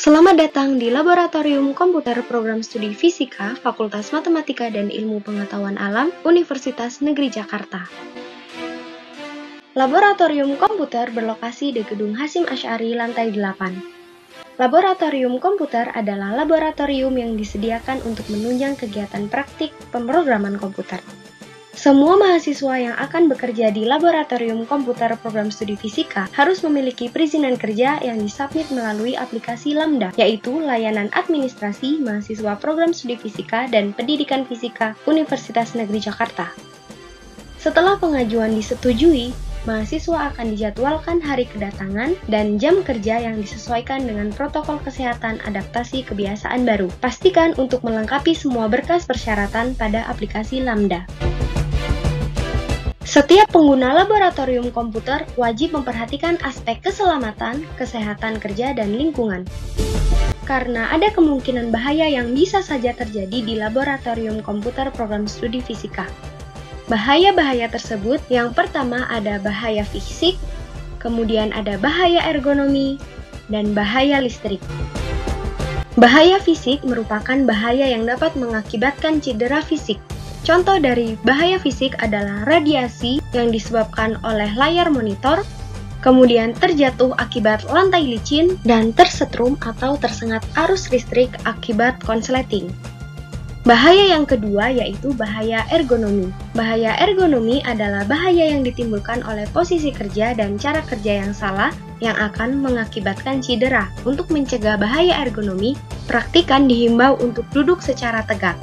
Selamat datang di Laboratorium Komputer Program Studi Fisika, Fakultas Matematika dan Ilmu Pengetahuan Alam, Universitas Negeri Jakarta. Laboratorium Komputer berlokasi di Gedung Hasyim Asy'ari lantai 8. Laboratorium Komputer adalah laboratorium yang disediakan untuk menunjang kegiatan praktik pemrograman komputer. Semua mahasiswa yang akan bekerja di Laboratorium Komputer Program Studi Fisika harus memiliki perizinan kerja yang disubmit melalui aplikasi Lambda, yaitu layanan administrasi mahasiswa Program Studi Fisika dan Pendidikan Fisika Universitas Negeri Jakarta. Setelah pengajuan disetujui, mahasiswa akan dijadwalkan hari kedatangan dan jam kerja yang disesuaikan dengan protokol kesehatan adaptasi kebiasaan baru. Pastikan untuk melengkapi semua berkas persyaratan pada aplikasi Lambda. Setiap pengguna laboratorium komputer wajib memperhatikan aspek keselamatan, kesehatan kerja, dan lingkungan. Karena ada kemungkinan bahaya yang bisa saja terjadi di laboratorium komputer program studi fisika. Bahaya-bahaya tersebut yang pertama ada bahaya fisik, kemudian ada bahaya ergonomi, dan bahaya listrik. Bahaya fisik merupakan bahaya yang dapat mengakibatkan cedera fisik. Contoh dari bahaya fisik adalah radiasi yang disebabkan oleh layar monitor, kemudian terjatuh akibat lantai licin, dan tersetrum atau tersengat arus listrik akibat konsleting. Bahaya yang kedua yaitu bahaya ergonomi. Bahaya ergonomi adalah bahaya yang ditimbulkan oleh posisi kerja dan cara kerja yang salah yang akan mengakibatkan cedera. Untuk mencegah bahaya ergonomi, praktikan dihimbau untuk duduk secara tegak.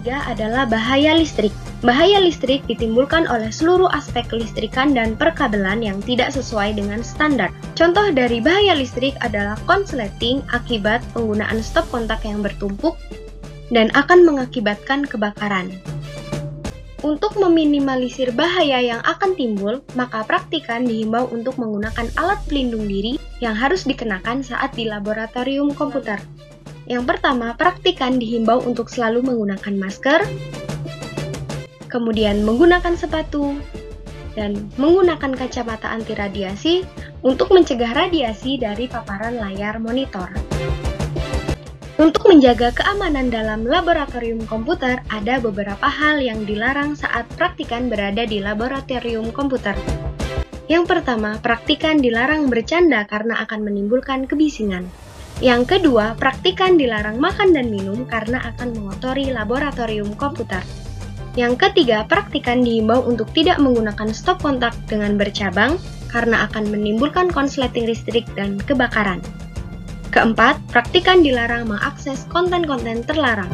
Ketiga adalah bahaya listrik. Bahaya listrik ditimbulkan oleh seluruh aspek kelistrikan dan perkabelan yang tidak sesuai dengan standar. Contoh dari bahaya listrik adalah konsleting akibat penggunaan stop kontak yang bertumpuk dan akan mengakibatkan kebakaran. Untuk meminimalisir bahaya yang akan timbul, maka praktikan dihimbau untuk menggunakan alat pelindung diri yang harus dikenakan saat di laboratorium komputer. Yang pertama, praktikan dihimbau untuk selalu menggunakan masker, kemudian menggunakan sepatu, dan menggunakan kacamata anti radiasi untuk mencegah radiasi dari paparan layar monitor. Untuk menjaga keamanan dalam laboratorium komputer, ada beberapa hal yang dilarang saat praktikan berada di laboratorium komputer. Yang pertama, praktikan dilarang bercanda karena akan menimbulkan kebisingan. Yang kedua, praktikan dilarang makan dan minum karena akan mengotori laboratorium komputer. Yang ketiga, praktikan dihimbau untuk tidak menggunakan stop kontak dengan bercabang karena akan menimbulkan konsleting listrik dan kebakaran. Keempat, praktikan dilarang mengakses konten-konten terlarang.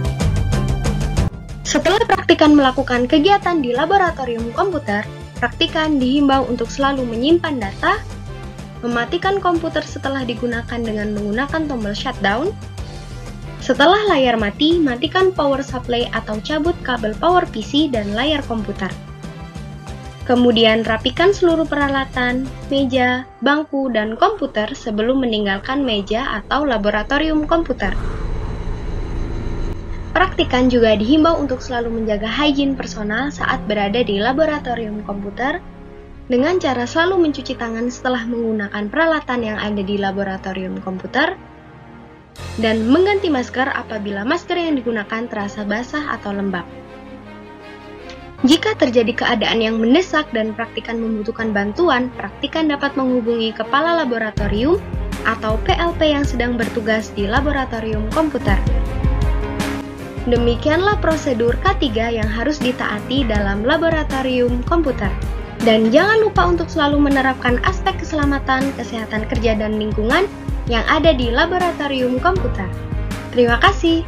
Setelah praktikan melakukan kegiatan di laboratorium komputer, praktikan dihimbau untuk selalu menyimpan data, mematikan komputer setelah digunakan dengan menggunakan tombol shutdown. Setelah layar mati, matikan power supply atau cabut kabel power PC dan layar komputer. Kemudian rapikan seluruh peralatan, meja, bangku, dan komputer sebelum meninggalkan meja atau laboratorium komputer. Praktikan juga dihimbau untuk selalu menjaga hygiene personal saat berada di laboratorium komputer, dengan cara selalu mencuci tangan setelah menggunakan peralatan yang ada di laboratorium komputer, dan mengganti masker apabila masker yang digunakan terasa basah atau lembab. Jika terjadi keadaan yang mendesak dan praktikan membutuhkan bantuan, praktikan dapat menghubungi kepala laboratorium atau PLP yang sedang bertugas di laboratorium komputer. Demikianlah prosedur K3 yang harus ditaati dalam laboratorium komputer. Dan jangan lupa untuk selalu menerapkan aspek keselamatan, kesehatan kerja, dan lingkungan yang ada di laboratorium komputer. Terima kasih.